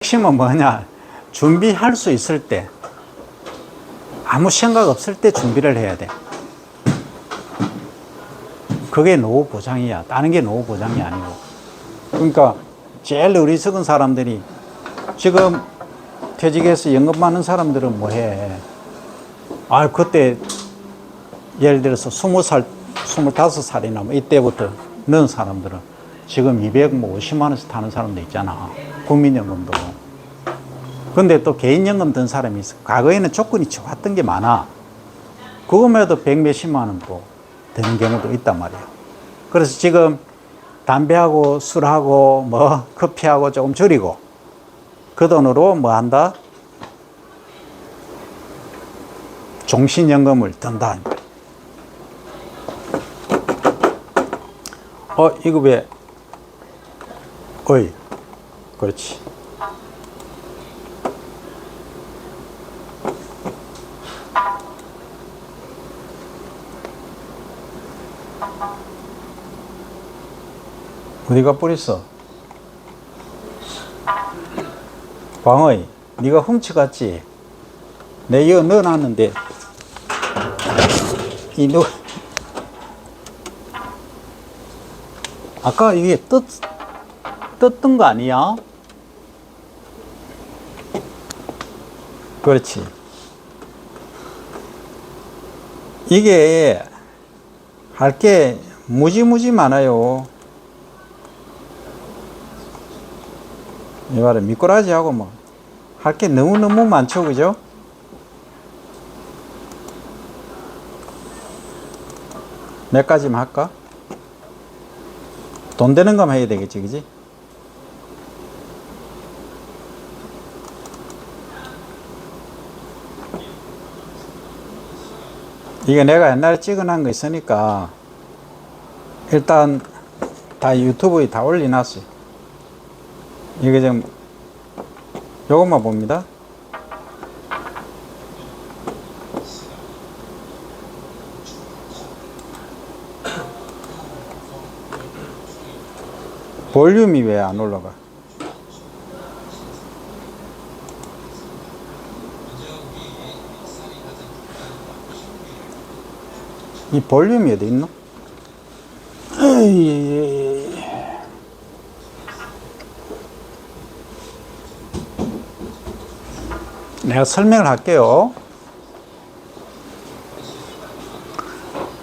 핵심은 뭐냐? 준비할 수 있을 때, 아무 생각 없을 때 준비를 해야 돼. 그게 노후 보장이야. 다른 게 노후 보장이 아니고. 그러니까 제일 어리석은 사람들이 지금 퇴직해서 연금 많은 사람들은 뭐 해? 아, 그때 예를 들어서 20살, 25살이나 뭐 이때부터 넣은 사람들은 지금 250만 원씩 타는 사람도 있잖아. 국민연금도. 근데 또 개인연금 든 사람이 있어. 과거에는 조건이 좋았던 게 많아. 그거만 해도 100 몇십만 원 또 드는 경우도 있단 말이에요. 그래서 지금 담배하고 술하고 뭐 커피하고 조금 줄이고 그 돈으로 뭐 한다? 종신연금을 든다. 이거 왜? 어이, 그렇지. 어디가 뿌렸어? 광어이, 네가 훔쳐갔지? 내 이거 넣어놨는데 아까 이게 떴던 거 아니야? 그렇지. 이게 할 게 무지무지 많아요. 이 말은 미꾸라지하고 뭐 할 게 너무너무 많죠, 그죠? 몇 가지만 할까? 돈 되는 거만 해야 되겠지, 그지? 이게 내가 옛날에 찍어놓은 거 있으니까 일단 다 유튜브에 다 올려놨어요. 이게 좀 요것만 봅니다. 볼륨이 왜 안 올라가? 이 볼륨이 어디 있노? 내가 설명을 할게요.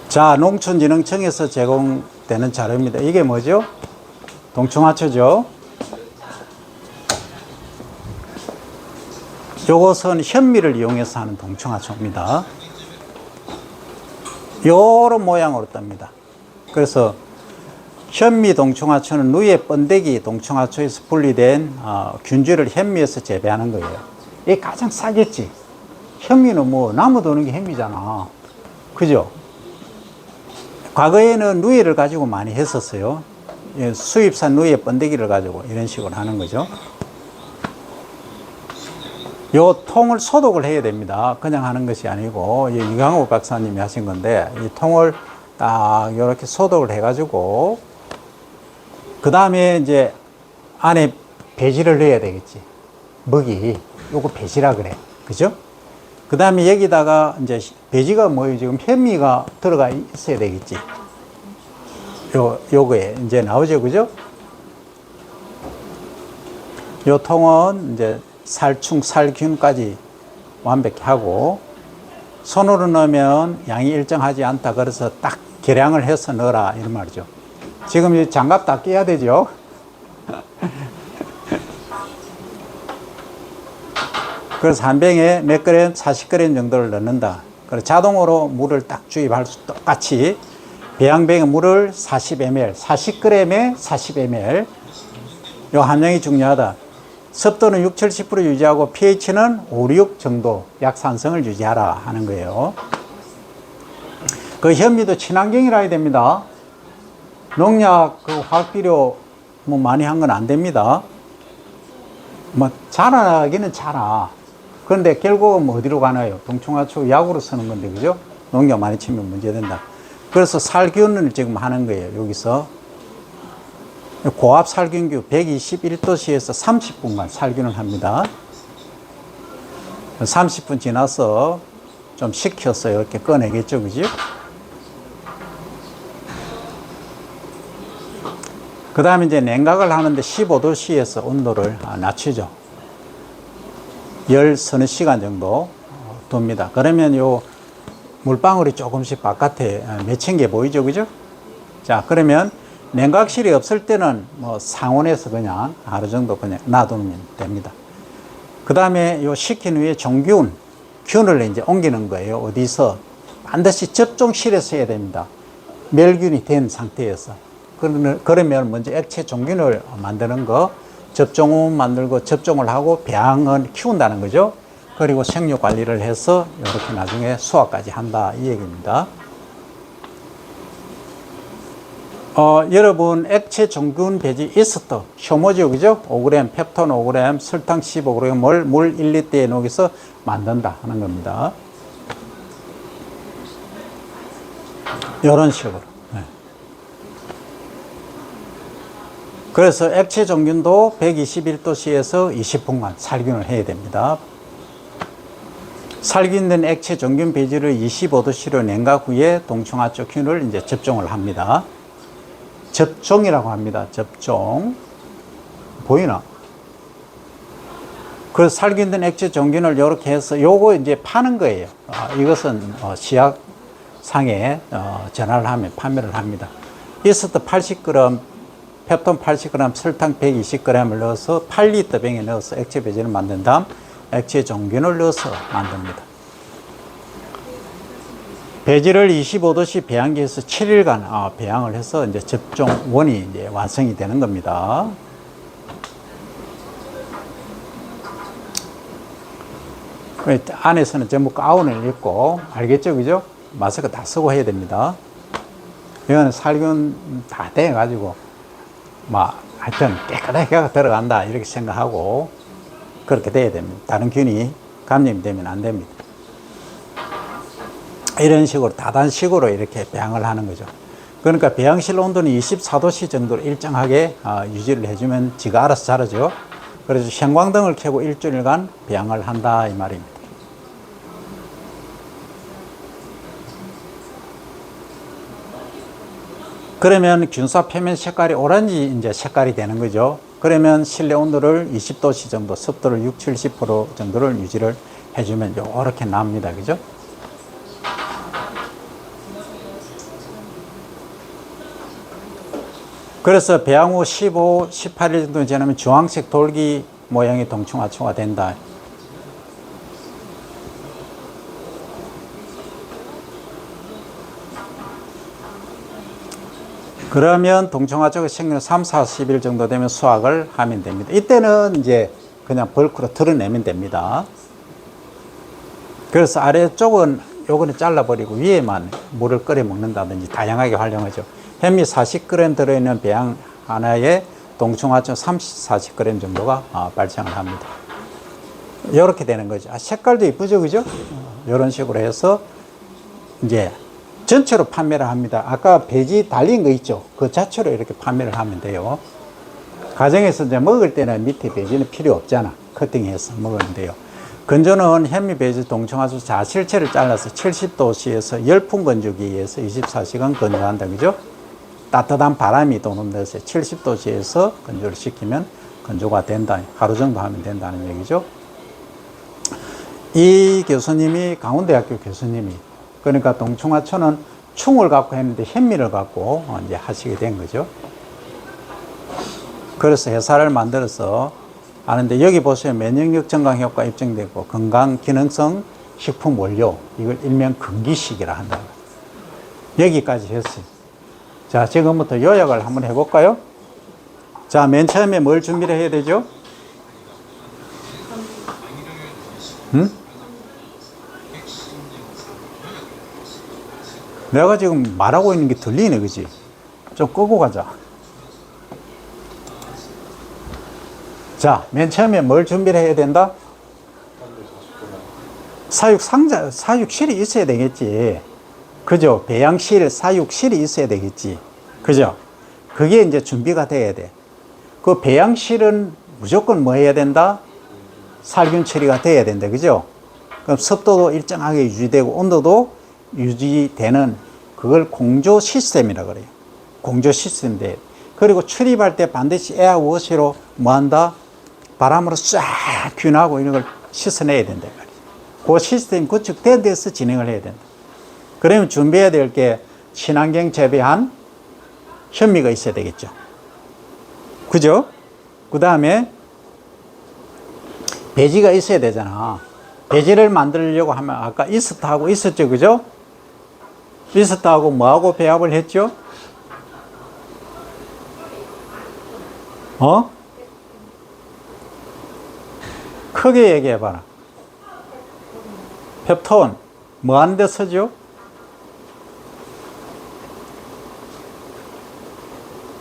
자, 농촌진흥청에서 제공되는 자료입니다. 이게 뭐죠? 동충하초죠. 요것은 현미를 이용해서 하는 동충하초입니다. 요런 모양으로 뜹니다. 그래서 현미 동충하초는 누에 번데기 동충하초에서 분리된 균주를 현미에서 재배하는 거예요. 이게 가장 싸겠지. 현미는 뭐 나무 도는 게 현미잖아. 그죠? 과거에는 누에를 가지고 많이 했었어요. 수입산 누에 번데기를 가지고 이런 식으로 하는 거죠. 요 통을 소독을 해야 됩니다. 그냥 하는 것이 아니고 이강호 박사님이 하신 건데 이 통을 딱 이렇게 소독을 해가지고 그 다음에 이제 안에 배지를 넣어야 되겠지. 먹이 요거 배지라 그래. 그죠? 그 다음에 여기다가 이제 배지가 뭐예요? 지금 현미가 들어가 있어야 되겠지. 요거에 이제 나오죠. 그죠? 요 통은 이제 살충, 살균까지 완벽히 하고 손으로 넣으면 양이 일정하지 않다. 그래서 딱 계량을 해서 넣어라. 이런 말이죠. 지금 이 장갑 다 끼야 되죠. 그래서 한 병에 몇 그램? 40g 정도를 넣는다. 그래서 자동으로 물을 딱 주입할 수 똑같이 배양병에 물을 40ml, 40g에 40ml. 요 함량이 중요하다. 습도는 6, 70% 유지하고 pH는 5, 6 정도 약산성을 유지하라 하는 거예요. 그 현미도 친환경이라 해야 됩니다. 농약, 그 화학비료 뭐 많이 한 건 안 됩니다. 뭐 자라기는 자라. 그런데 결국은 뭐 어디로 가나요? 동충하초 약으로 쓰는 건데, 그죠? 농약 많이 치면 문제된다. 그래서 살균을 지금 하는 거예요, 여기서. 고압 살균기 121도씨에서 30분간 살균을 합니다. 30분 지나서 좀 식혀서 이렇게 꺼내겠죠, 그죠? 그 다음에 이제 냉각을 하는데 15도씨에서 온도를 낮추죠. 열 서너 시간 정도 둡니다. 그러면 요 물방울이 조금씩 바깥에 맺힌 게 보이죠, 그죠? 자, 그러면 냉각실이 없을 때는 뭐 상온에서 그냥 하루 정도 그냥 놔두면 됩니다. 그 다음에 요 식힌 후에 균을 이제 옮기는 거예요. 어디서? 반드시 접종실에서 해야 됩니다. 멸균이 된 상태에서. 그러면 먼저 액체 종균을 만드는 거, 접종은 만들고 접종을 하고 배양은 키운다는 거죠. 그리고 생육 관리를 해서 이렇게 나중에 수확까지 한다 이 얘기입니다. 여러분 액체 종균 배지 이스트 효모죠, 그죠? 5g, 펩톤 5g, 설탕 15g, 물 1리터에 녹여서 만든다 하는 겁니다. 이런 식으로. 네. 그래서 액체 종균도 121도씨에서 20분간 살균을 해야 됩니다. 살균된 액체 종균 배지를 25도씨로 냉각 후에 동충하초 균을 이제 접종을 합니다. 접종이라고 합니다. 접종. 보이나? 그래서 살균된 액체 종균을 이렇게 해서 요거 이제 파는 거예요. 이것은 시약상에 전화를 하면 판매를 합니다. 이스트 80g, 펩톤 80g, 설탕 120g을 넣어서 8리터 병에 넣어서 액체 배지를 만든 다음 액체 종균을 넣어서 만듭니다. 배지를 25도씨 배양기에서 7일간 배양을 해서 이제 접종원이 이제 완성이 되는 겁니다. 안에서는 전부 가운을 입고, 알겠죠? 그죠? 마스크 다 쓰고 해야 됩니다. 이거는 살균 다 돼가지고, 하여튼 깨끗하게 들어간다, 이렇게 생각하고, 그렇게 돼야 됩니다. 다른 균이 감염이 되면 안 됩니다. 이런 식으로 다단식으로 이렇게 배양을 하는 거죠. 그러니까 배양실 온도는 24도씨 정도로 일정하게 유지를 해주면 지가 알아서 자라죠. 그래서 형광등을 켜고 일주일간 배양을 한다 이 말입니다. 그러면 균사 표면 색깔이 오렌지 이제 색깔이 되는 거죠. 그러면 실내 온도를 20도씨 정도, 습도를 60-70% 정도를 유지를 해주면 이렇게 납니다. 그죠? 그래서 배양 후 15, 18일 정도 지나면 주황색 돌기 모양의 동충하초가 된다. 그러면 동충하초가 생기는 3, 40일 정도 되면 수확을 하면 됩니다. 이때는 이제 그냥 벌크로 털어내면 됩니다. 그래서 아래쪽은 요거는 잘라버리고 위에만 물을 끓여 먹는다든지 다양하게 활용하죠. 햄이 40g 들어있는 배양 하나에 동충하초 40g 정도가 발생을 합니다. 이렇게 되는 거죠. 색깔도 이쁘죠, 그죠? 이런 식으로 해서 이제 전체로 판매를 합니다. 아까 배지 달린 거 있죠? 그 자체로 이렇게 판매를 하면 돼요. 가정에서 이제 먹을 때는 밑에 배지는 필요 없잖아. 커팅해서 먹으면 돼요. 건조는 현미 배지 동충하초 자실체를 잘라서 70도씨에서 열풍 건조기에서 24시간 건조한다, 그죠? 따뜻한 바람이 도는 데서 70도씨에서 건조를 시키면 건조가 된다. 하루 정도 하면 된다는 얘기죠. 이 교수님이 강원대학교 교수님이 그러니까 동충하초는 충을 갖고 했는데 현미를 갖고 이제 하시게 된 거죠. 그래서 회사를 만들어서 하는데 여기 보시면 면역력 증강 효과 입증되고 건강 기능성 식품 원료 이걸 일명 건기식이라 한다. 여기까지 했어요. 자, 지금부터 요약을 한번 해볼까요? 자, 맨 처음에 뭘 준비를 해야 되죠? 응? 내가 지금 말하고 있는 게 들리네, 그지? 좀 끄고 가자. 자, 맨 처음에 뭘 준비를 해야 된다? 사육실이 있어야 되겠지. 그죠? 배양실, 사육실이 있어야 되겠지. 그죠? 그게 이제 준비가 돼야 돼. 그 배양실은 무조건 뭐 해야 된다? 살균 처리가 돼야 된다. 그죠? 그럼 습도도 일정하게 유지되고 온도도 유지되는 그걸 공조 시스템이라 그래요. 공조 시스템인데, 그리고 출입할 때 반드시 에어워시로 뭐 한다? 바람으로 쫙 균하고 이런 걸 씻어내야 된다. 그 시스템 구축된 데서 진행을 해야 된다. 그러면 준비해야 될 게 친환경 재배한 현미가 있어야 되겠죠. 그죠? 그 다음에 배지가 있어야 되잖아. 배지를 만들려고 하면 아까 이스트하고 있었죠. 그죠? 이스트하고 뭐하고 배합을 했죠? 크게 얘기해봐라. 펩톤. 뭐 하는 데 쓰죠?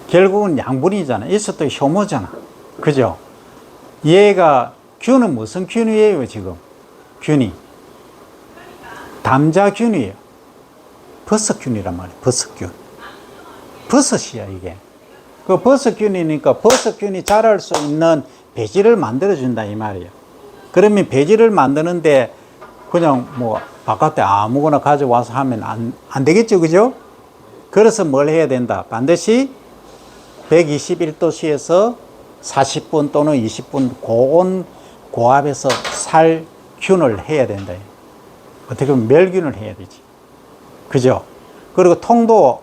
결국은 양분이잖아. 이스트 효모잖아. 그죠? 얘가 균은 무슨 균이에요, 지금? 균이. 담자균이에요. 버섯균이란 말이에요. 버섯균. 버섯이야, 이게. 그 버섯균이니까 버섯균이 자랄 수 있는 배지를 만들어준다, 이 말이에요. 그러면 배지를 만드는데 그냥 뭐 바깥에 아무거나 가져와서 하면 안 되겠죠, 그죠? 그래서 뭘 해야 된다? 반드시 121도씨에서 40분 또는 20분 고온 고압에서 살균을 해야 된다. 어떻게 보면 멸균을 해야 되지. 그죠? 그리고 통도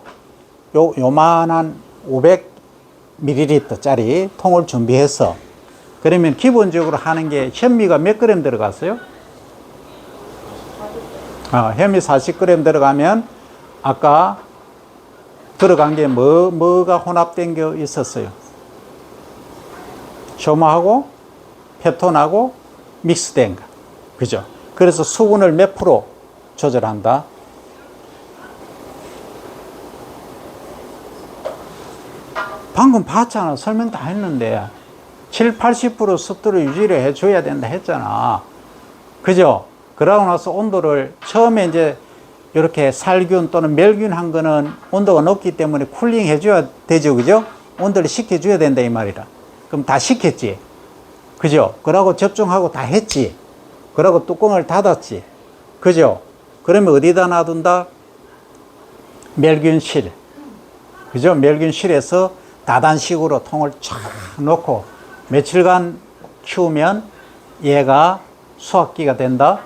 요만한 500ml 짜리 통을 준비해서, 그러면 기본적으로 하는 게 현미가 몇 그램 들어갔어요? 현미 40g 들어가면 아까 들어간 게 뭐가 혼합된 게 있었어요? 효모하고 펩톤하고 믹스된 거. 그죠? 그래서 수분을 몇 프로 조절한다? 방금 봤잖아. 설명 다 했는데 7, 80% 습도를 유지를 해줘야 된다 했잖아. 그죠? 그러고 나서 온도를 처음에 이제 이렇게 살균 또는 멸균 한 거는 온도가 높기 때문에 쿨링 해줘야 되죠. 그죠? 온도를 식혀줘야 된다 이 말이라. 그럼 다 식혔지. 그죠? 그러고 접종하고 다 했지. 그러고 뚜껑을 닫았지. 그죠? 그러면 어디다 놔둔다? 멸균실. 그죠? 멸균실에서 다단식으로 통을 쫙 놓고 며칠간 키우면 얘가 수확기가 된다.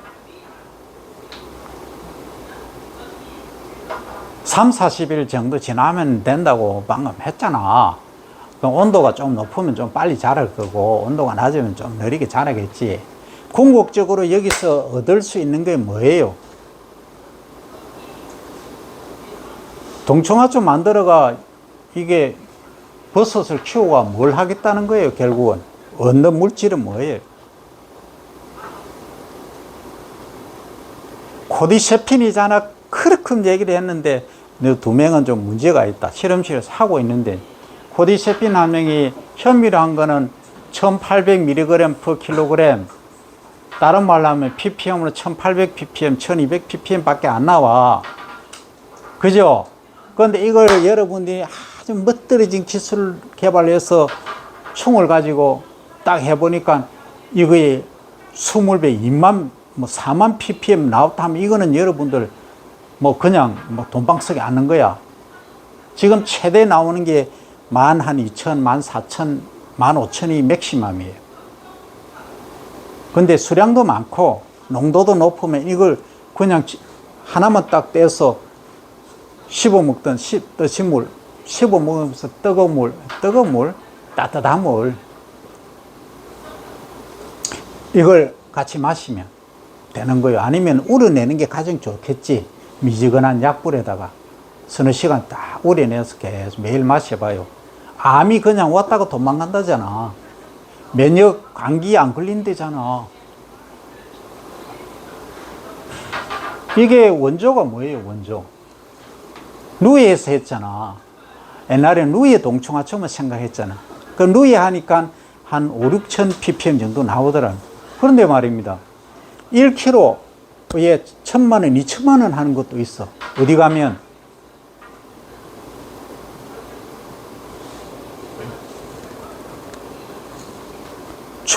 3, 40일 정도 지나면 된다고 방금 했잖아. 그럼 온도가 좀 높으면 좀 빨리 자랄 거고, 온도가 낮으면 좀 느리게 자라겠지. 궁극적으로 여기서 얻을 수 있는 게 뭐예요? 동청화초 만들어가 이게 버섯을 키우고 뭘 하겠다는 거예요, 결국은. 얻는 물질은 뭐예요? 코디세핀이잖아. 그렇게 얘기를 했는데, 너 두 명은 좀 문제가 있다. 실험실에서 하고 있는데, 코디세핀 한 명이 현미로 한 거는 1800mg per kg. 다른 말로 하면 ppm으로 1800ppm, 1200ppm 밖에 안 나와. 그죠? 그런데 이걸 여러분들이 아주 멋들어진 기술을 개발해서 총을 가지고 딱 해보니까 이거에 20배, 2만, 뭐 4만 ppm 나왔다 하면 이거는 여러분들 뭐 그냥 뭐 돈방석에 앉는 거야. 지금 최대 나오는 게 12,000, 14,000, 15,000이 맥시멈이에요. 근데 수량도 많고 농도도 높으면 이걸 그냥 하나만 딱 떼서 씹어 먹던 물, 씹어 먹으면서 뜨거운 물, 따뜻한 물, 이걸 같이 마시면 되는 거예요. 아니면 우려내는 게 가장 좋겠지. 미지근한 약불에다가 서너 시간 딱 우려내서 계속 매일 마셔봐요. 암이 그냥 왔다가 도망간다잖아. 면역 감기 안 걸린대잖아. 이게 원조가 뭐예요, 원조? 루이에서 했잖아. 옛날에 루이의 동청화초만 생각했잖아. 그 루이 하니까 한 5, 6천 ppm 정도 나오더라. 그런데 말입니다. 1kg에 1,000만 원, 2천만 원 하는 것도 있어. 어디 가면.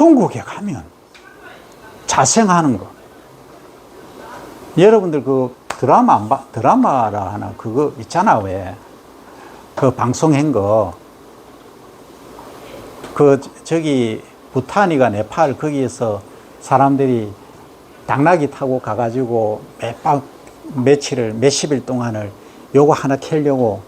중국에 가면 자생하는 거. 여러분들 그 드라마 안 봐? 드라마라 하나 그거 있잖아, 왜? 그 방송한 거. 그 저기 부탄이가 네팔 거기에서 사람들이 당나귀 타고 가가지고 며칠을 몇십일 동안을 요거 하나 캐려고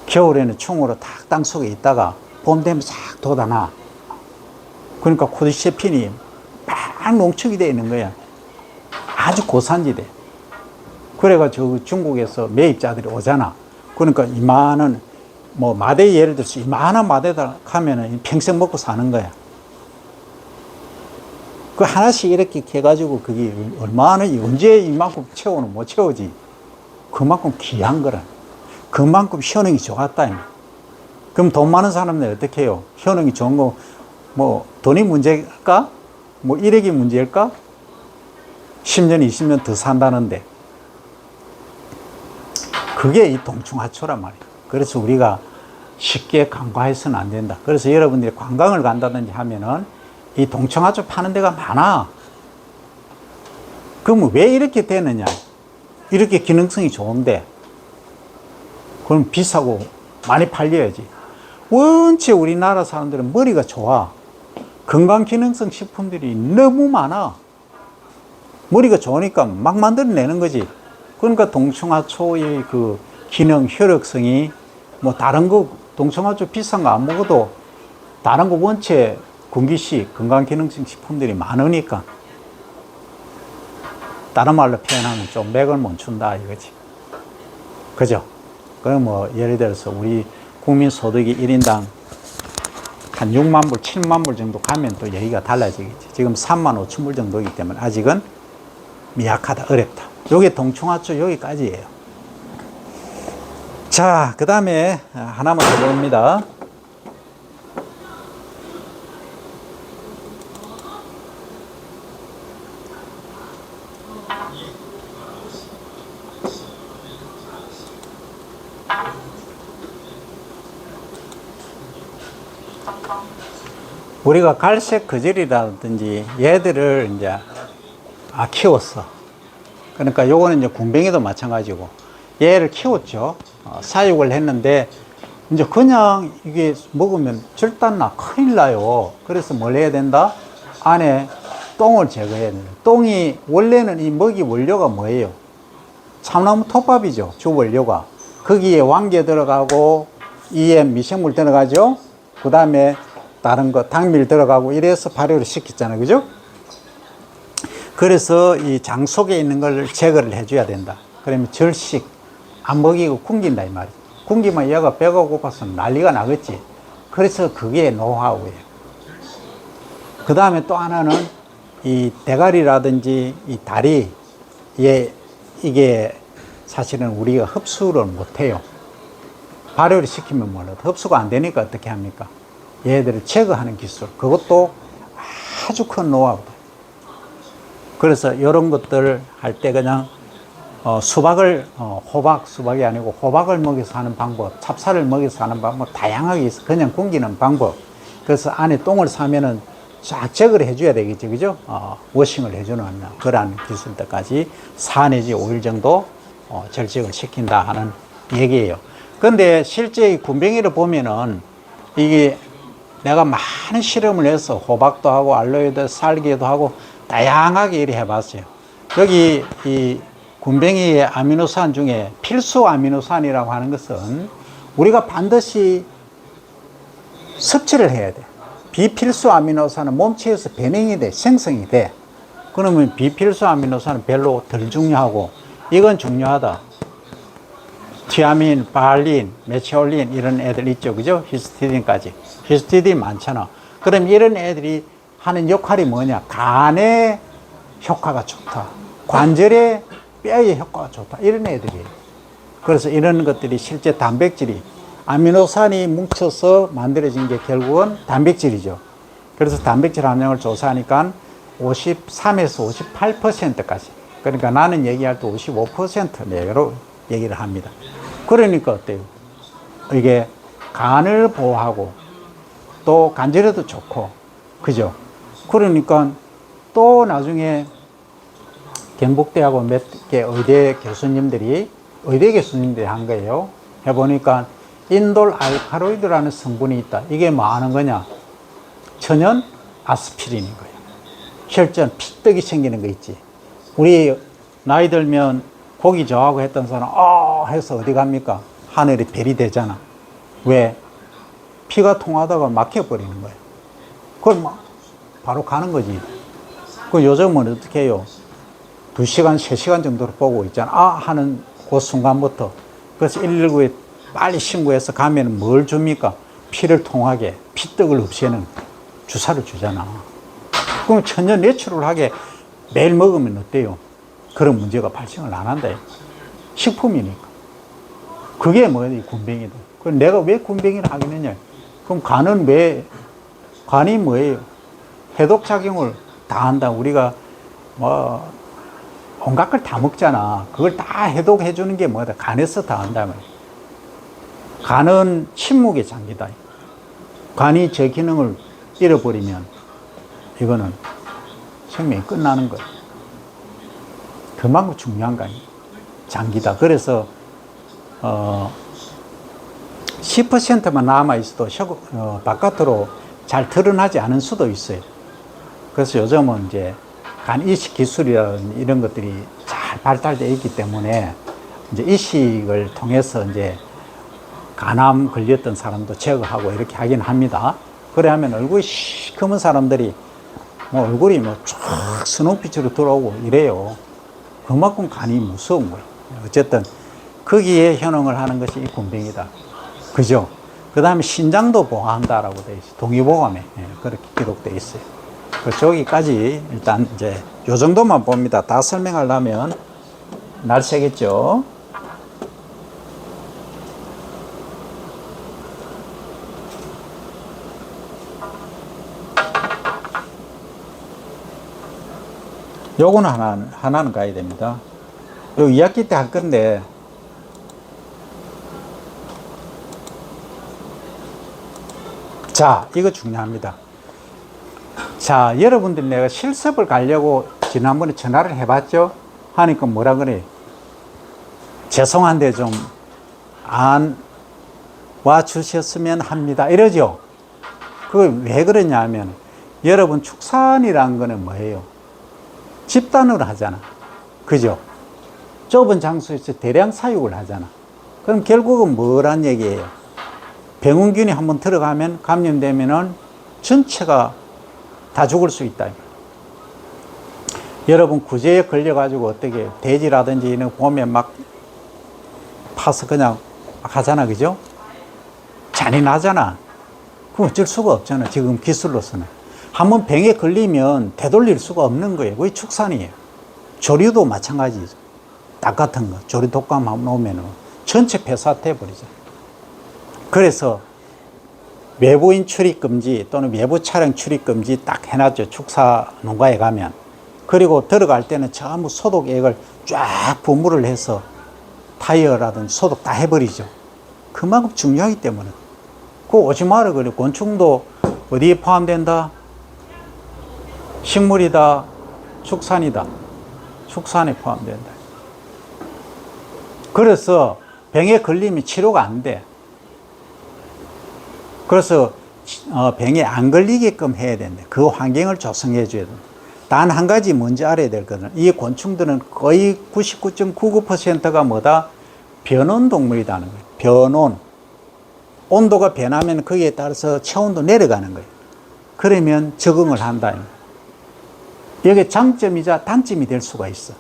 겨울에는 충으로 탁 땅 속에 있다가 봄 되면 싹 돋아나. 그러니까 코드셰핀이 막 농축이 되어 있는 거야. 아주 고산지대. 그래가지고 중국에서 매입자들이 오잖아. 그러니까 이만한 뭐 마대, 예를 들어서 이만한 마대다 가면은 평생 먹고 사는 거야. 그 하나씩 이렇게 해가지고 그게 얼마나, 언제 이만큼 채우는 못 채우지. 그만큼 귀한 거라. 그만큼 효능이 좋았다. 그럼 돈 많은 사람들 어떻게 해요? 효능이 좋은 거, 뭐, 돈이 문제일까? 뭐, 일액이 문제일까? 10년, 20년 더 산다는데. 그게 이 동충하초란 말이에요. 그래서 우리가 쉽게 간과해서는 안 된다. 그래서 여러분들이 관광을 간다든지 하면은 이 동충하초 파는 데가 많아. 그러면 왜 이렇게 되느냐? 이렇게 기능성이 좋은데. 그럼 비싸고 많이 팔려야지. 원체 우리나라 사람들은 머리가 좋아. 건강 기능성 식품들이 너무 많아. 머리가 좋으니까 막 만들어내는 거지. 그러니까 동충하초의 그 기능, 효력성이 뭐 다른 거, 동충하초 비싼 거 안 먹어도 다른 거 원체 군기식, 건강기능성 식품들이 많으니까. 다른 말로 표현하면 좀 맥을 못 춘다 이거지. 그죠? 그럼 뭐 예를 들어서 우리 국민 소득이 1인당 한 6만 불, 7만 불 정도 가면 또 얘기가 달라지겠지. 지금 3만 5천 불 정도이기 때문에 아직은 미약하다, 어렵다. 요게 동충하초 여기까지예요. 자, 그 다음에 하나만 더 봅니다. 우리가 갈색 거절이라든지 얘들을 이제 키웠어. 그러니까 요거는 이제 군뱅이도 마찬가지고 얘를 키웠죠. 사육을 했는데 이제 그냥 이게 먹으면 절단나 큰일 나요. 그래서 뭘 해야 된다? 안에 똥을 제거해야 된다. 똥이 원래는 이 먹이 원료가 뭐예요? 참나무 톱밥이죠. 주 원료가. 거기에 왕개 들어가고 EM 미생물 들어가죠. 그 다음에 다른 거 당밀 들어가고 이래서 발효를 시켰잖아요. 그죠? 그래서 이 장 속에 있는 걸 제거를 해줘야 된다. 그러면 절식, 안 먹이고 굶긴다 이 말이지. 굶기면 얘가 배가 고파서 난리가 나겠지. 그래서 그게 노하우예요. 그 다음에 또 하나는 이 대가리라든지 이 다리, 이게 사실은 우리가 흡수를 못해요. 발효를 시키면 몰라도 흡수가 안 되니까 어떻게 합니까? 얘들을 제거하는 기술, 그것도 아주 큰 노하우다. 그래서 이런 것들 할 때 그냥 수박을 수박이 아니고 호박을 먹여서 하는 방법, 찹쌀을 먹여서 하는 방법 다양하게 있어. 그냥 굶기는 방법. 그래서 안에 똥을 싸면은 쫙 제거를 해줘야 되겠죠, 그죠? 워싱을 해주는 그러한 기술들까지 4 내지 5일 정도 절직을 시킨다 하는 얘기예요. 그런데 실제 이 군뱅이를 보면은 이게 내가 많은 실험을 해서 호박도 하고 알로에도 살기도 하고 다양하게 이렇게 해봤어요. 여기 이 군뱅이의 아미노산 중에 필수 아미노산이라고 하는 것은 우리가 반드시 섭취를 해야 돼. 비필수 아미노산은 몸체에서 변형이 돼, 생성이 돼. 그러면 비필수 아미노산은 별로 덜 중요하고 이건 중요하다. 티아민, 바알린, 메치올린 이런 애들 있죠, 그죠? 히스티딘까지. 히스티딘 많잖아. 그럼 이런 애들이 하는 역할이 뭐냐? 간에 효과가 좋다. 관절에, 뼈에 효과가 좋다. 이런 애들이에요. 그래서 이런 것들이 실제 단백질이 아미노산이 뭉쳐서 만들어진 게 결국은 단백질이죠. 그래서 단백질 함량을 조사하니까 53에서 58%까지. 그러니까 나는 얘기할 때 55% 내로 얘기를 합니다. 그러니까 어때요? 이게 간을 보호하고 또 관절에도 좋고, 그죠? 그러니까 또 나중에 경북대하고 몇 개 의대 교수님들이 한 거예요. 해보니까 인돌 알카로이드라는 성분이 있다. 이게 뭐 하는 거냐? 천연 아스피린인 거예요. 혈전 피떡이 생기는 거 있지. 우리 나이 들면 고기 좋아하고 했던 사람, 해서 어디 갑니까? 하늘에 별이 되잖아. 왜? 피가 통하다가 막혀버리는 거예요. 그걸 막 바로 가는 거지. 그 요즘은 어떻게 해요? 2시간, 3시간 정도로 보고 있잖아. 하는 그 순간부터. 그래서 119에 빨리 신고해서 가면 뭘 줍니까? 피를 통하게, 피떡을 없애는 주사를 주잖아. 그럼 천연 내추럴하게 매일 먹으면 어때요? 그런 문제가 발생을 안 한다. 식품이니까. 그게 뭐예요, 군뱅이도. 그럼 내가 왜 군뱅이를 하겠느냐? 그럼 간이 뭐예요? 해독작용을 다 한다. 우리가 뭐, 온갖 걸 다 먹잖아. 그걸 다 해독해 주는 게 뭐다? 간에서 다 한다면. 간은 침묵의 장기다. 간이 제 기능을 잃어버리면 이거는 생명이 끝나는 거예요. 그만큼 중요한 거 아니에요. 장기다. 그래서 10%만 남아있어도 바깥으로 잘 드러나지 않은 수도 있어요. 그래서 요즘은 이제 간 이식 기술이라는 이런 것들이 잘 발달되어 있기 때문에 이제 이식을 통해서 이제 간암 걸렸던 사람도 제거하고 이렇게 하긴 합니다. 그래 하면 얼굴이 시커먼 사람들이 뭐 얼굴이 뭐 쫙 스노우빛으로 들어오고 이래요. 그만큼 간이 무서운 거예요. 어쨌든 거기에 현혹을 하는 것이 이 군뱅이다. 그죠? 그 다음에 신장도 보호한다라고 되어 있어요. 동의보감에 그렇게 기록되어 있어요. 그래서 저기까지 일단 이제 요 정도만 봅니다. 다 설명하려면 날 새겠죠. 요거는 하나는 가야 됩니다. 요 2학기 때 할 건데, 자, 이거 중요합니다. 자, 여러분들 내가 실습을 가려고 지난번에 전화를 해봤죠? 하니까 뭐라 그래? 죄송한데 좀 안 와주셨으면 합니다. 이러죠? 그거 왜 그러냐 하면, 여러분 축산이란 거는 뭐예요? 집단으로 하잖아. 그죠? 좁은 장소에서 대량 사육을 하잖아. 그럼 결국은 뭐란 얘기예요? 병원균이 한번 들어가면 감염되면은 전체가 다 죽을 수 있다. 여러분 구제에 걸려가지고 어떻게 돼지라든지 이런 보면 막 파서 그냥 막 하잖아. 그죠? 잔인하잖아. 그럼 어쩔 수가 없잖아. 지금 기술로서는. 한번 병에 걸리면 되돌릴 수가 없는 거예요. 그게 축산이에요. 조류도 마찬가지죠. 닭 같은 거, 조류 독감 한번 오면은 전체 폐사돼 버리죠. 그래서 외부인 출입 금지 또는 외부 차량 출입 금지 딱 해놨죠. 축사 농가에 가면. 그리고 들어갈 때는 전부 소독액을 쫙 분무를 해서 타이어라든지 소독 다 해버리죠. 그만큼 중요하기 때문에. 그거 오지 마라 그래. 곤충도 어디에 포함된다? 식물이다, 축산이다. 축산에 포함된다. 그래서 병에 걸리면 치료가 안 돼. 그래서 병에 안 걸리게끔 해야 된다. 그 환경을 조성해 줘야 된다. 단 한 가지 뭔지 알아야 될 거는 이 곤충들은 거의 99.99%가 뭐다? 변온 동물이라는 거예요. 변온. 온도가 변하면 거기에 따라서 체온도 내려가는 거예요. 그러면 적응을 한다. 이게 장점이자 단점이 될 수가 있어.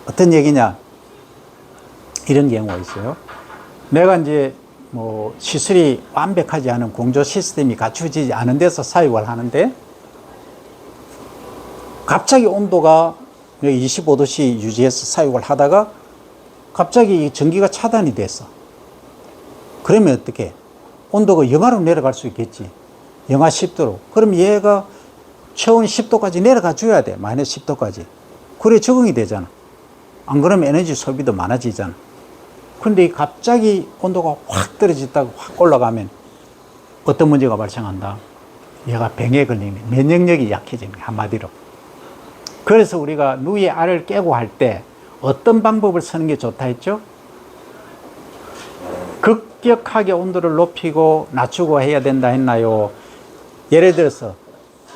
어떤 얘기냐? 이런 경우가 있어요. 내가 이제 뭐 시설이 완벽하지 않은 공조 시스템이 갖춰지지 않은 데서 사육을 하는데 갑자기 온도가 25도씨 유지해서 사육을 하다가 갑자기 전기가 차단이 됐어. 그러면 어떻게? 온도가 영하로 내려갈 수 있겠지. 영하 10도로. 그럼 얘가 체온 10도까지 내려가 줘야 돼. 마이너스 10도까지. 그래 적응이 되잖아. 안 그러면 에너지 소비도 많아지잖아. 근데 갑자기 온도가 확 떨어졌다가 확 올라가면 어떤 문제가 발생한다? 얘가 병에 걸리는 면역력이 약해지는 거야, 한마디로. 그래서 우리가 누이의 알을 깨고 할 때 어떤 방법을 쓰는 게 좋다 했죠? 급격하게 온도를 높이고 낮추고 해야 된다 했나요? 예를 들어서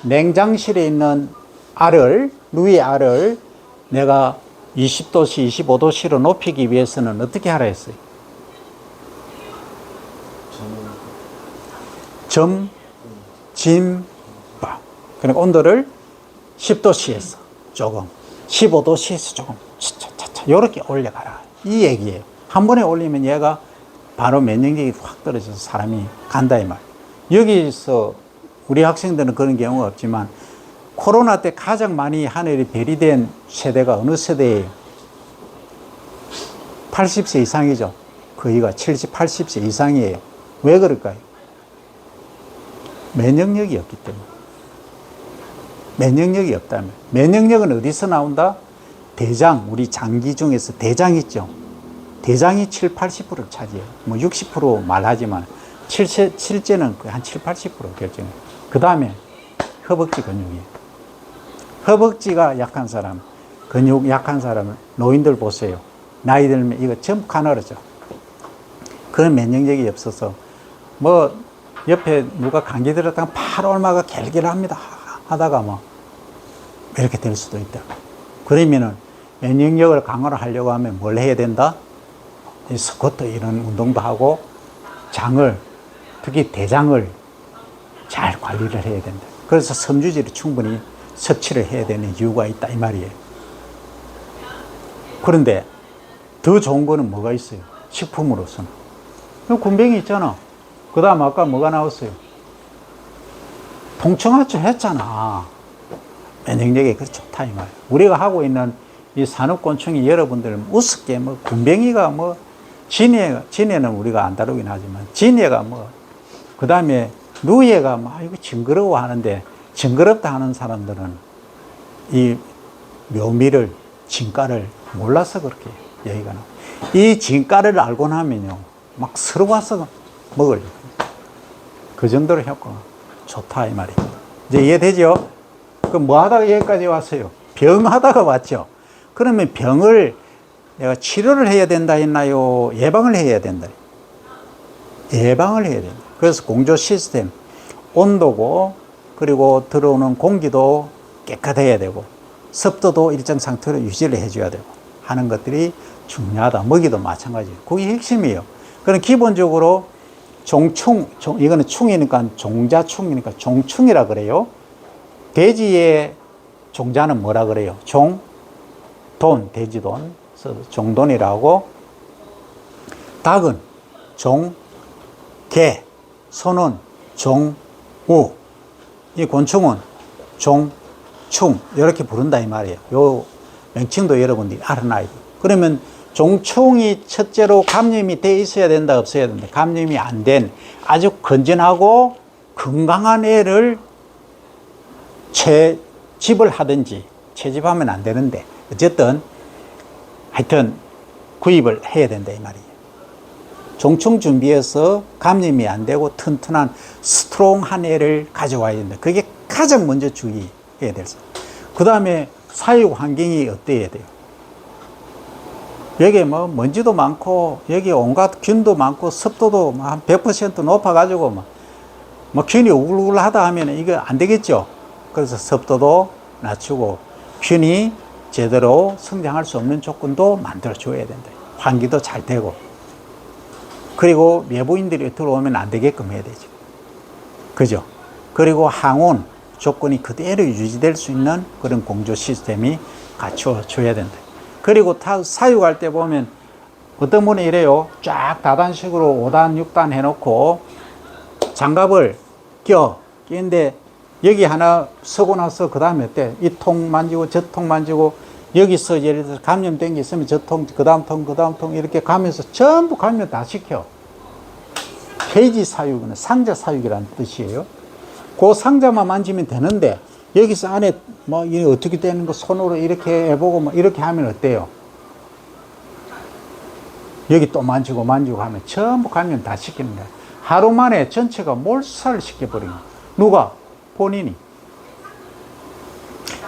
냉장실에 있는 알을, 누이의 알을 내가 20도씨, 25도씨로 높이기 위해서는 어떻게 하라 했어요? 짐바. 그러니까 온도를 10도씨에서 조금, 15도씨에서 조금, 차차차차, 요렇게 올려가라. 이 얘기예요. 한 번에 올리면 얘가 바로 면역력이 확 떨어져서 사람이 간다, 이 말. 여기서 우리 학생들은 그런 경우가 없지만, 코로나 때 가장 많이 하늘이 별이 된 세대가 어느 세대예요? 80세 이상이죠. 거의가 70, 80세 이상이에요. 왜 그럴까요? 면역력이 없기 때문에. 면역력이 없다면. 면역력은 어디서 나온다? 대장, 우리 장기 중에서 대장 있죠. 대장이 7, 80%를 차지해요. 뭐 60% 말하지만 실제는 한 7, 80% 결정해요. 그 다음에 허벅지 근육이에요. 허벅지가 약한 사람, 근육 약한 사람을, 노인들 보세요. 나이 들면 이거 전부 가늘어져. 그런 면역력이 없어서, 뭐, 옆에 누가 감기 들었다가 바로 얼마가 갤갤합니다. 하다가 뭐, 이렇게 될 수도 있다. 그러면은 면역력을 강화를 하려고 하면 뭘 해야 된다? 이 스쿼트 이런 운동도 하고, 장을, 특히 대장을 잘 관리를 해야 된다. 그래서 섬유질을 충분히 섭취를 해야 되는 이유가 있다, 이 말이에요. 그런데 더 좋은 거는 뭐가 있어요? 식품으로서는. 군뱅이 있잖아. 그 다음 아까 뭐가 나왔어요? 통청하초 했잖아. 면역력이 그렇게 좋다, 이 말이에요. 우리가 하고 있는 이 산업곤충이 여러분들 우습게 뭐 군뱅이가 뭐 진해는 우리가 안 다루긴 하지만 진해가 뭐 그 다음에 누에가 막 이거 징그러워 하는데, 징그럽다 하는 사람들은 이 묘미를, 진가를 몰라서 그렇게 얘기가 나와요. 이 진가를 알고 나면요, 막 서로 와서 먹으려고. 그 정도로 효과가 좋다, 이 말이에요. 이제 이해되죠? 그럼 뭐 하다가 여기까지 왔어요? 병하다가 왔죠? 그러면 병을 내가 치료를 해야 된다 했나요? 예방을 해야 된다? 예방을 해야 된다. 그래서 공조 시스템, 온도고, 그리고 들어오는 공기도 깨끗해야 되고, 습도도 일정 상태로 유지를 해줘야 되고 하는 것들이 중요하다. 먹이도 마찬가지예요. 그게 핵심이에요. 그럼 기본적으로 종충, 이거는 충이니까 종자충이니까 종충이라 그래요. 돼지의 종자는 뭐라 그래요? 돈, 돼지돈, 종돈이라고. 닭은 종, 개, 소는 종, 우. 이 곤충은 종, 충, 이렇게 부른다, 이 말이에요. 요 명칭도 여러분들이 알아놔야 돼요. 그러면 종충이 첫째로 감염이 돼 있어야 된다, 없어야 된다? 감염이 안 된 아주 건전하고 건강한 애를 채집을 하든지, 채집하면 안 되는데, 어쨌든, 하여튼, 구입을 해야 된다, 이 말이에요. 종충 준비해서 감염이 안 되고 튼튼한 스트롱한 애를 가져와야 된다. 그게 가장 먼저 주의해야 될 사. 그 다음에 사육 환경이 어때야 돼요? 여기 뭐 먼지도 많고, 여기 온갖 균도 많고, 습도도 한 100% 높아가지고 뭐 균이 우글우글 하다 하면 이거 안 되겠죠? 그래서 습도도 낮추고, 균이 제대로 성장할 수 없는 조건도 만들어줘야 된다. 환기도 잘 되고. 그리고 외부인들이 들어오면 안 되게끔 해야 되죠. 그죠? 그리고 항온 조건이 그대로 유지될 수 있는 그런 공조 시스템이 갖춰줘야 된다. 그리고 사육할 때 보면 어떤 분이 이래요. 쫙 다단식으로 5단, 6단 해놓고 장갑을 끼는데 여기 하나 서고 나서 그 다음에 어때? 이 통 만지고 저 통 만지고 여기서 예를 들어서 감염된 게 있으면 저 통, 그 다음 통, 그 다음 통 이렇게 가면서 전부 감염 다 시켜. 페이지 사육은 상자 사육이라는 뜻이에요. 그 상자만 만지면 되는데 여기서 안에 뭐 이게 어떻게 되는 거 손으로 이렇게 해보고 뭐 이렇게 하면 어때요? 여기 또 만지고 하면 전부 감염 다 시키는 거야. 하루 만에 전체가 몰살을 시켜버린 거야. 누가? 본인이.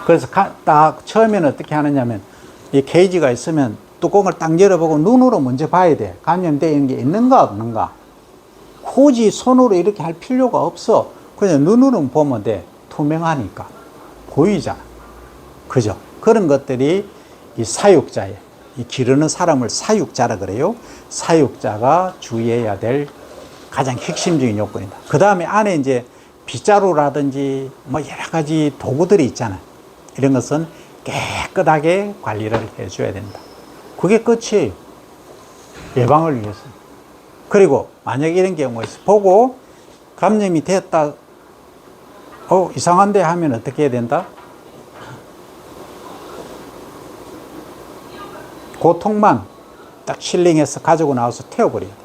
그래서 딱 처음에는 어떻게 하느냐면 이 케이지가 있으면 뚜껑을 딱 열어보고 눈으로 먼저 봐야 돼. 감염되어 있는 게 있는가 없는가. 굳이 손으로 이렇게 할 필요가 없어. 그냥 눈으로 보면 돼. 투명하니까. 보이잖아. 그죠? 그런 것들이 이 사육자의, 이 기르는 사람을 사육자라 그래요. 사육자가 주의해야 될 가장 핵심적인 요건이다. 그 다음에 안에 이제 빗자루라든지 뭐 여러 가지 도구들이 있잖아요. 이런 것은 깨끗하게 관리를 해줘야 된다. 그게 끝이에요. 예방을 위해서. 그리고 만약에 이런 경우가 있어. 보고 감염이 됐다. 이상한데 하면 어떻게 해야 된다? 그 통만 딱 실링해서 가지고 나와서 태워버려야 돼.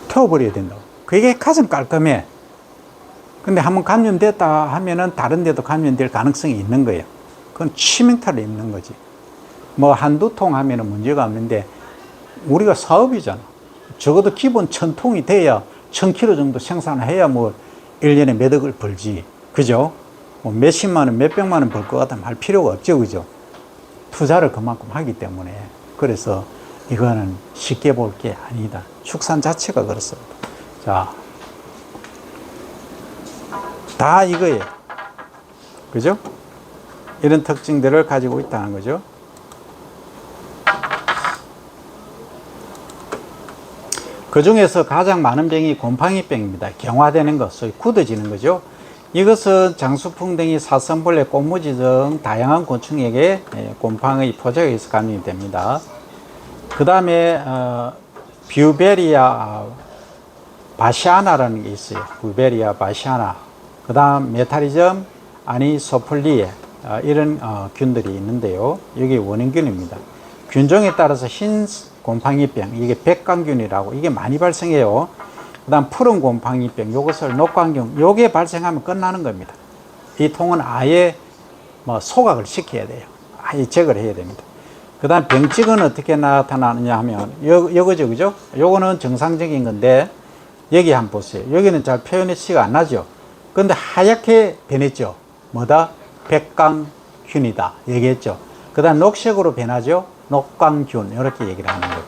태워버려야 된다고. 그게 가장 깔끔해. 근데 한번 감염됐다 하면은 다른 데도 감염될 가능성이 있는 거예요. 그건 치명타를 입는 거지. 뭐 한두 통 하면은 문제가 없는데 우리가 사업이잖아. 적어도 기본 1000통이 돼야 1000kg 정도 생산을 해야 뭐 1년에 몇 억을 벌지. 그죠? 뭐 몇십만 원, 몇백만 원 벌 것 같으면 할 필요가 없죠. 그죠? 투자를 그만큼 하기 때문에. 그래서 이거는 쉽게 볼 게 아니다. 축산 자체가 그렇습니다. 자, 다 이거예요. 그죠? 이런 특징들을 가지고 있다는 거죠. 그 중에서 가장 많은 병이 곰팡이병입니다. 경화되는 것, 소위 굳어지는 거죠. 이것은 장수풍뎅이, 사슴벌레, 꽃무지 등 다양한 곤충에게 곰팡이 포자가 있어 감염이 됩니다. 그 다음에 뷰베리아 바시아나라는 게 있어요. 뷰베리아 바시아나. 그 다음 메타리즘 아니소플리에 이런 균들이 있는데요. 이게 원인균입니다. 균종에 따라서 흰 곰팡이병, 이게 백광균이라고 이게 많이 발생해요. 그 다음 푸른 곰팡이병, 이것을 녹광균, 요게 발생하면 끝나는 겁니다. 이 통은 아예 뭐 소각을 시켜야 돼요. 아예 제거를 해야 됩니다. 그 다음 병증은 어떻게 나타나느냐 하면 요거죠, 그죠? 요거는 정상적인 건데 여기 한번 보세요. 여기는 잘 표현이 안 나죠. 근데 하얗게 변했죠. 뭐다? 백광균이다 얘기했죠. 그 다음 녹색으로 변하죠. 녹광균 이렇게 얘기를 하는 거예요.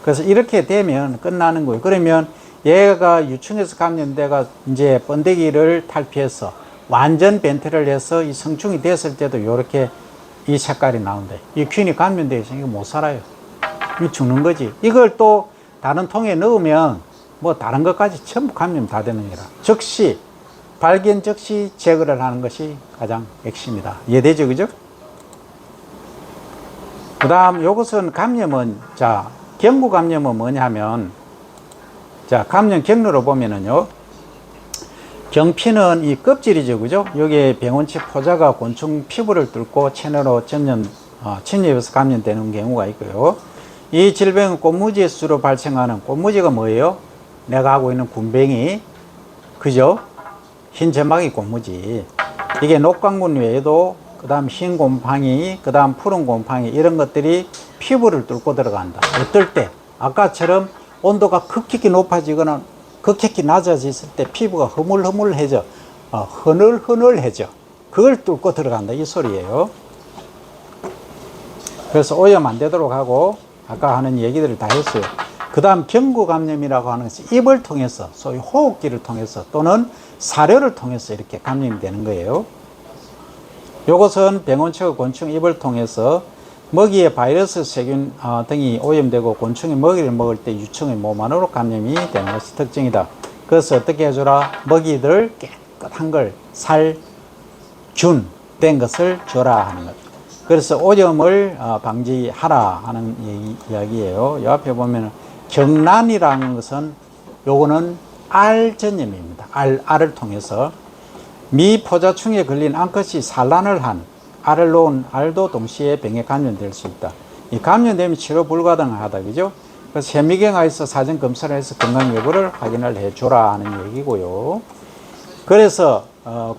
그래서 이렇게 되면 끝나는 거예요. 그러면 얘가 유충에서 감염돼가 이제 번데기를 탈피해서 완전 변태를 해서 이 성충이 됐을 때도 이렇게 이 색깔이 나온다. 이 균이 감염되어 있으니까 못 살아요. 이 죽는 거지. 이걸 또 다른 통에 넣으면 뭐 다른 것까지 전부 감염 다 되는 거라. 즉시 발견 즉시 제거를 하는 것이 가장 핵심이다. 이해되죠, 그죠? 그 다음 이것은 감염은 자 경구 감염은 뭐냐면 자 감염 경로로 보면은요 경피는 이 껍질이죠, 그죠? 여기에 병원치 포자가 곤충 피부를 뚫고 체내로 침입해서 감염되는 경우가 있고요. 이 질병은 꽃무지에 주로 발생하는 꽃무지가 뭐예요? 내가 하고 있는 군뱅이, 그죠? 흰 점막이 꽃무지. 이게 녹광균 외에도 그 다음 흰 곰팡이, 그 다음 푸른 곰팡이 이런 것들이 피부를 뚫고 들어간다. 어떨 때? 아까처럼 온도가 급격히 높아지거나 급격히 낮아졌을 때 피부가 흐물흐물해져. 흐늘흐늘해져. 그걸 뚫고 들어간다 이 소리예요. 그래서 오염 안 되도록 하고 아까 하는 얘기들을 다 했어요. 그 다음 경구감염이라고 하는 것이 입을 통해서 소위 호흡기를 통해서 또는 사료를 통해서 이렇게 감염이 되는 거예요. 이것은 병원체가 곤충 입을 통해서 먹이에 바이러스, 세균 등이 오염되고 곤충이 먹이를 먹을 때 유충의 몸 안으로 감염이 되는 것이 특징이다. 그래서 어떻게 해주라? 먹이들 깨끗한 걸 균 된 것을 줘라 하는 것. 그래서 오염을 방지하라 하는 이야기예요. 이 앞에 보면 경란이라는 것은 요거는 알 전염입니다. 알을 통해서 미포자충에 걸린 암컷이 산란을 한 알을 놓은 알도 동시에 병에 감염될 수 있다. 이 감염되면 치료 불가능하다, 그죠? 그래서 현미경에서 사전 검사를 해서 건강 여부를 확인을 해줘라 하는 얘기고요. 그래서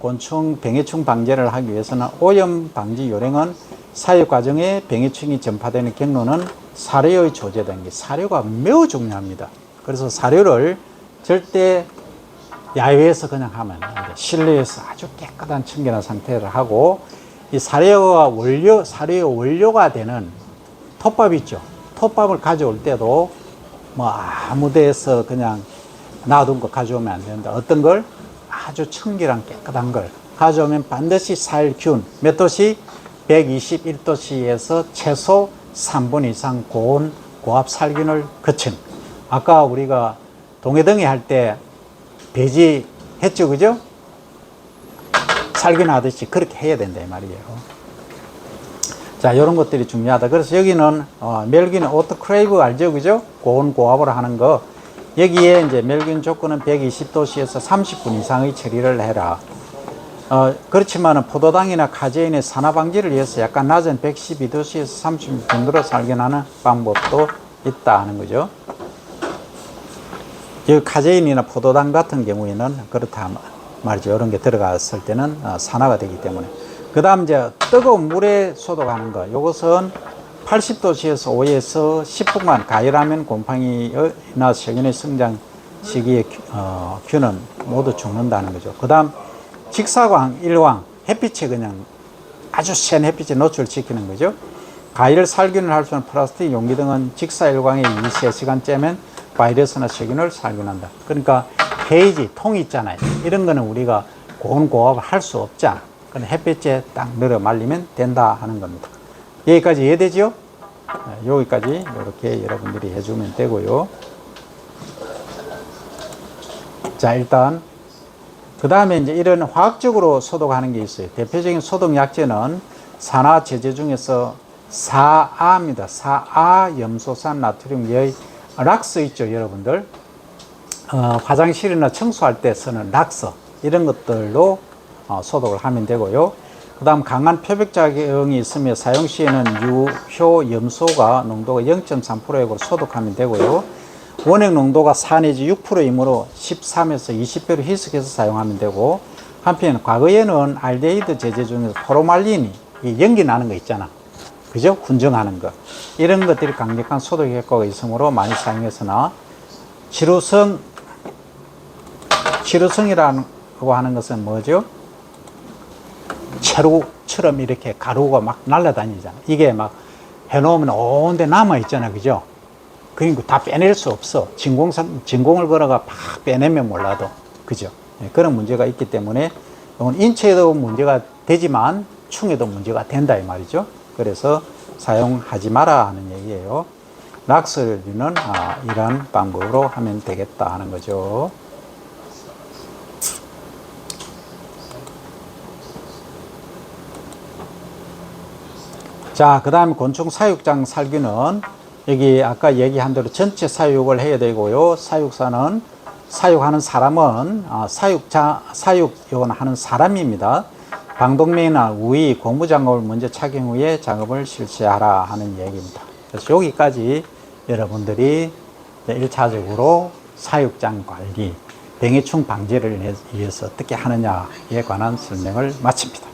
곤충 병해충 방제를 하기 위해서는 오염 방지 요령은 사육 과정에 병해충이 전파되는 경로는 사료의 조제된 게 사료가 매우 중요합니다. 그래서 사료를 절대 야외에서 그냥 하면 안 돼. 실내에서 아주 깨끗한 청결한 상태를 하고 이 사료의 원료가 되는 톱밥 있죠. 톱밥을 가져올 때도 뭐 아무 데서 그냥 놔둔 거 가져오면 안 된다. 어떤 걸? 아주 청결한 깨끗한 걸 가져오면 반드시 살균 몇 도씨? 121도씨에서 최소 3분 이상 고온 고압 살균을 거친 아까 우리가 동해등에 할 때 배지 했죠, 그죠? 살균하듯이 그렇게 해야 된다 이 말이에요. 자, 이런 것들이 중요하다. 그래서 여기는 멸균 오토크레이브 알죠, 그죠? 고온 고압으로 하는 거. 여기에 이제 멸균 조건은 120도씨에서 30분 이상의 처리를 해라. 그렇지만 포도당이나 카제인의 산화 방지를 위해서 약간 낮은 112도씨에서 30분 정도로 살균하는 방법도 있다 하는 거죠. 이 카제인이나 포도당 같은 경우에는 그렇다 말이죠. 이런 게 들어갔을 때는 산화가 되기 때문에. 그 다음 이제 뜨거운 물에 소독하는 거. 이것은 80도씨에서 5에서 10분간 가열하면 곰팡이나 세균의 성장 시기에 균은 모두 죽는다는 거죠. 그 다음 직사광, 일광, 햇빛에 그냥 아주 센 햇빛에 노출시키는 거죠. 가열 살균을 할 수 있는 플라스틱 용기 등은 직사일광에 23시간 째면 바이러스나 세균을 살균한다. 그러니까 케이지, 통 있잖아요. 이런 거는 우리가 고온 고압을 할 수 없잖아. 그럼 햇빛에 딱 늘어 말리면 된다 하는 겁니다. 여기까지 이해되죠? 여기까지 이렇게 여러분들이 해주면 되고요. 자, 일단 그 다음에 이제 이런 화학적으로 소독하는 게 있어요. 대표적인 소독 약재는 산화 제제 중에서 4아입니다. 4아 염소산 나트륨 의 락스 있죠, 여러분들. 화장실이나 청소할 때 쓰는 락스 이런 것들로 소독을 하면 되고요. 그 다음 강한 표백작용이 있으며 사용 시에는 유효 염소가 농도가 0.3%로 소독하면 되고요. 원액 농도가 4 내지 6%이므로 13에서 20배로 희석해서 사용하면 되고, 한편 과거에는 알데히드 제제 중에서 포르말린이 연기 나는 거 있잖아, 그죠? 훈정하는 거, 이런 것들이 강력한 소독 효과가 있으므로 많이 사용했으나 치루성이라고 하는 것은 뭐죠? 채루처럼 이렇게 가루가 막 날아다니잖아. 이게 막 해놓으면 온데 남아있잖아, 그죠? 그러니까 다 빼낼 수 없어. 진공을 걸어가 팍 빼내면 몰라도, 그죠? 네, 그런 문제가 있기 때문에 이건 인체에도 문제가 되지만 충에도 문제가 된다 이 말이죠. 그래서 사용하지 마라 하는 얘기예요. 락스류는 이런 방법으로 하면 되겠다 하는 거죠. 자, 그 다음에 곤충 사육장 살균은 여기 아까 얘기한 대로 전체 사육을 해야 되고요. 사육하는 사람은 사육하는 사람입니다. 방독면이나 우의, 고무장갑을 먼저 착용 후에 작업을 실시하라 하는 얘기입니다. 그래서 여기까지 여러분들이 1차적으로 사육장 관리, 병해충 방지를 위해서 어떻게 하느냐에 관한 설명을 마칩니다.